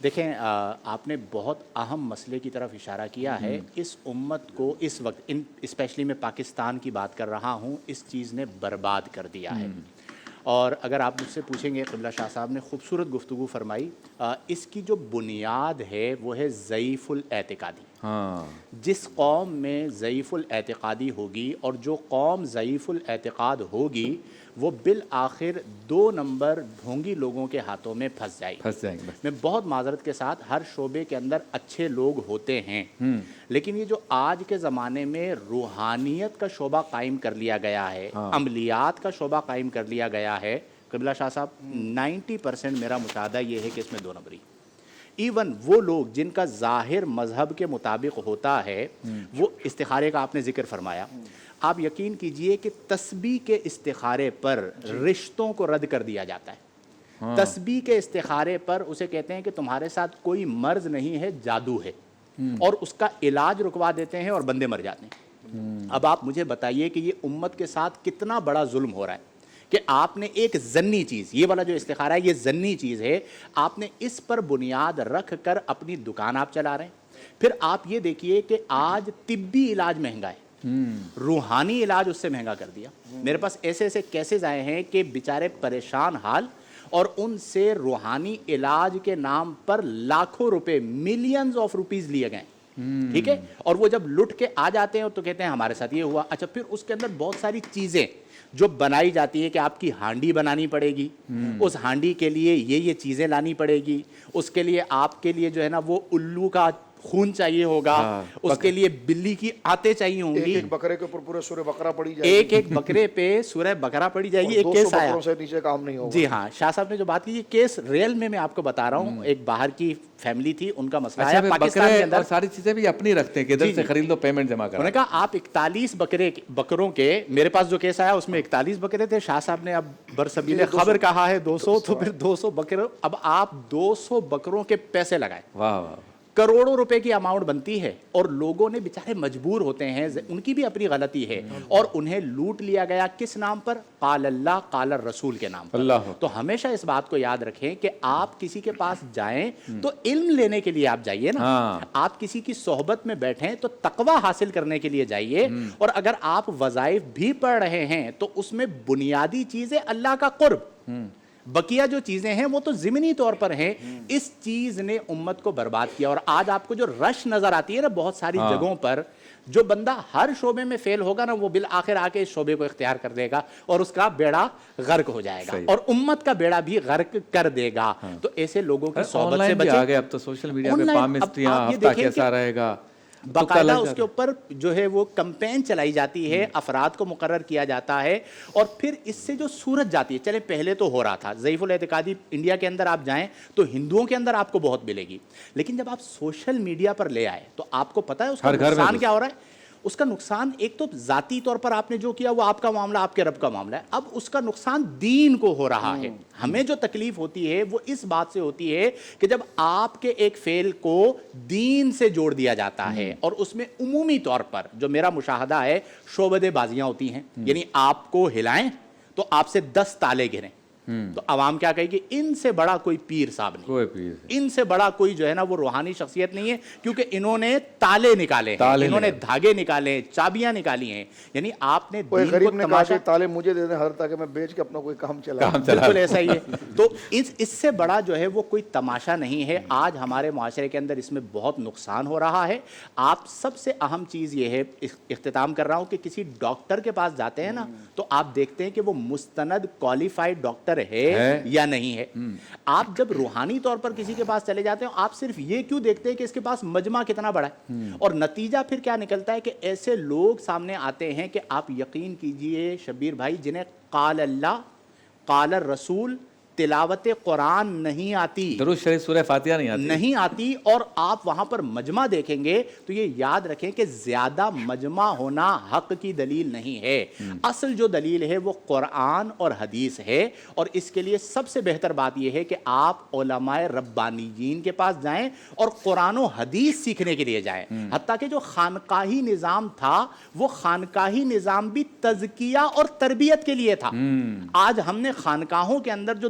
دیکھیں آپ نے بہت اہم مسئلے کی طرف اشارہ کیا ہے. اس امت کو اس وقت اسپیشلی میں پاکستان کی بات کر رہا ہوں, اس چیز نے برباد کر دیا ہے. اور اگر آپ مجھ سے پوچھیں گے, قبلہ شاہ صاحب نے خوبصورت گفتگو فرمائی, اس کی جو بنیاد ہے وہ ہے ضعیف الاعتقادی. جس قوم میں ضعیف الاعتقادی ہوگی اور جو قوم ضعیف الاعتقاد ہوگی وہ بالآخر 2 نمبر ڈھونگی لوگوں کے ہاتھوں میں پھنس جائے گی. میں بہت معذرت کے ساتھ, ہر شعبے کے اندر اچھے لوگ ہوتے ہیں, لیکن یہ جو آج کے زمانے میں روحانیت کا شعبہ قائم کر لیا گیا ہے, عملیات کا شعبہ قائم کر لیا گیا ہے, قبلہ شاہ صاحب 90% میرا مشاہدہ یہ ہے کہ اس میں 2 نمبری. ایون وہ لوگ جن کا ظاہر مذہب کے مطابق ہوتا ہے, وہ استخارے کا آپ نے ذکر فرمایا, آپ یقین کیجئے کہ تسبیح کے استخارے پر رشتوں کو رد کر دیا جاتا ہے. تسبیح کے استخارے پر اسے کہتے ہیں کہ تمہارے ساتھ کوئی مرض نہیں ہے, جادو ہے, اور اس کا علاج رکوا دیتے ہیں اور بندے مر جاتے ہیں. اب آپ مجھے بتائیے کہ یہ امت کے ساتھ کتنا بڑا ظلم ہو رہا ہے کہ آپ نے ایک ضنی چیز, یہ والا جو استخارہ ہے یہ ضنی چیز ہے, آپ نے اس پر بنیاد رکھ کر اپنی دکان آپ چلا رہے ہیں. پھر آپ یہ دیکھیے کہ آج طبی علاج مہنگا ہے, روحانی علاج اس سے مہنگا کر دیا. میرے پاس ایسے ایسے کیسز آئے ہیں کہ بیچارے پریشان حال, اور ان سے روحانی علاج کے نام پر لاکھوں روپے, ملینز آف روپیز لیے گئے. ٹھیک ہے, اور وہ جب لٹ کے آ جاتے ہیں تو کہتے ہیں ہمارے ساتھ یہ ہوا. اچھا, پھر اس کے اندر بہت ساری چیزیں جو بنائی جاتی ہے کہ آپ کی ہانڈی بنانی پڑے گی, اس ہانڈی کے لیے یہ چیزیں لانی پڑے گی, اس کے لیے آپ کے لیے جو ہے نا وہ الو کا خون چاہیے ہوگا, اس کے لیے بلی کی آتے چاہیے ہوں گی, ایک بکرے کے اوپر پورا سورہ بقرہ پڑھی جائے گی, ایک بکرے پہ سورہ بقرہ پڑھی جائے گی. ایک کیس آیا, 200 بکروں سے نیچے کام نہیں ہوگا. جی ہاں, شاہ صاحب نے جو بات کی, یہ کیس ریئل میں آپ کو بتا رہا ہوں. ایک باہر کی فیملی تھی, ان کا مسئلہ آیا پاکستان کے اندر, اور ساری چیزیں بھی اپنی رکھتے ہیں کہ ادھر سے خرید لو, پیمنٹ جمع کرو. انہوں نے کہا آپ 41 بکروں کے, میرے پاس جو کیس آیا اس میں 41 بکرے تھے. شاہ صاحب نے اب برسبیل خبر کہا ہے 200, تو پھر 200 بکرے. اب آپ 200 بکروں کے پیسے لگائیں, واہ واہ, کروڑوں روپے کی اماؤنٹ بنتی ہے, اور لوگوں نے بیچارے مجبور ہوتے ہیں, ان کی بھی اپنی غلطی ہے, اور انہیں لوٹ لیا گیا. کس نام پر؟ قال اللہ قال الرسول کے نام پر. تو ہمیشہ اس بات کو یاد رکھیں کہ آپ کسی کے پاس جائیں تو علم لینے کے لیے آپ جائیے نا, آپ کسی کی صحبت میں بیٹھیں تو تقوی حاصل کرنے کے لیے جائیے. اور اگر آپ وظائف بھی پڑھ رہے ہیں تو اس میں بنیادی چیز ہے اللہ کا قرب. بقیہ جو چیزیں ہیں وہ تو ضمنی طور پر ہیں. اس چیز نے امت کو برباد کیا. اور آج آپ کو جو رش نظر آتی ہے نا بہت ساری جگہوں پر, جو بندہ ہر شعبے میں فیل ہوگا نا, وہ بالآخر آ کے اس شعبے کو اختیار کر دے گا اور اس کا بیڑا غرق ہو جائے گا, اور امت کا بیڑا بھی غرق کر دے گا. تو ایسے لوگوں کی صحبت سے بچیں. آ گئے اب تو سوشل میڈیا پہ پامستیاں, ہفتہ کیسا رہے گا, باقاعدہ اس کے اوپر جو ہے وہ کمپین چلائی جاتی ہے, افراد کو مقرر کیا جاتا ہے, اور پھر اس سے جو صورت جاتی ہے. چلے پہلے تو ہو رہا تھا ضعیف الاعتقادی, انڈیا کے اندر آپ جائیں تو ہندوؤں کے اندر آپ کو بہت ملے گی, لیکن جب آپ سوشل میڈیا پر لے آئے تو آپ کو پتہ ہے اس کا نقصان کیا ہو رہا ہے. اس کا نقصان ایک تو ذاتی طور پر آپ نے جو کیا وہ آپ کا معاملہ, آپ کے رب کا معاملہ ہے. اب اس کا نقصان دین کو ہو رہا ہے. ہمیں جو تکلیف ہوتی ہے وہ اس بات سے ہوتی ہے کہ جب آپ کے ایک فعل کو دین سے جوڑ دیا جاتا ہے, اور اس میں عمومی طور پر جو میرا مشاہدہ ہے شعبدے بازیاں ہوتی ہیں. یعنی آپ کو ہلائیں تو آپ سے 10 تالے گریں, تو عوام کیا کہے گی, ان سے بڑا کوئی پیر صاحب نہیں, ان سے بڑا کوئی جو ہے نا وہ روحانی شخصیت نہیں ہے, کیونکہ انہوں نے تالے نکالے ہیں, انہوں نے دھاگے نکالے ہیں, چابیاں نکالی ہیں. یعنی آپ نے دین کو تماشا, تالے مجھے دے دیں حضرت تاکہ میں بیچ کے اپنا کوئی کام چلا. بالکل ایسا ہی ہے. تو اس سے بڑا جو ہے وہ کوئی تماشا نہیں ہے. آج ہمارے معاشرے کے اندر اس میں بہت نقصان ہو رہا ہے. آپ سب سے اہم چیز یہ ہے, اختتام کر رہا ہوں, کہ کسی ڈاکٹر کے پاس جاتے ہیں نا تو آپ دیکھتے ہیں کہ وہ مستند کوالیفائڈ ڈاکٹر ہے یا نہیں ہے. آپ جب روحانی طور پر کسی کے پاس چلے جاتے ہیں, آپ صرف یہ کیوں دیکھتے ہیں کہ اس کے پاس مجمع کتنا بڑا ہے, اور نتیجہ پھر کیا نکلتا ہے کہ ایسے لوگ سامنے آتے ہیں کہ آپ یقین کیجئے شبیر بھائی, جنہیں قال اللہ قال الرسول تلاوت قرآن نہیں آتی, درود شریف سورہ فاتحہ نہیں آتی, اور آپ وہاں پر مجمع دیکھیں گے تو یہ یاد رکھیں کہ زیادہ مجمع ہونا حق کی دلیل نہیں ہے. اصل جو دلیل ہے وہ قرآن اور حدیث ہے, اور اس کے لیے سب سے بہتر بات یہ ہے کہ آپ علماء ربانیین کے پاس جائیں اور قرآن و حدیث سیکھنے کے لیے جائیں. حتیٰ کہ جو خانقاہی نظام تھا وہ خانقاہی نظام بھی تزکیہ اور تربیت کے لیے تھا. آج ہم نے خانقاہوں کے اندر جو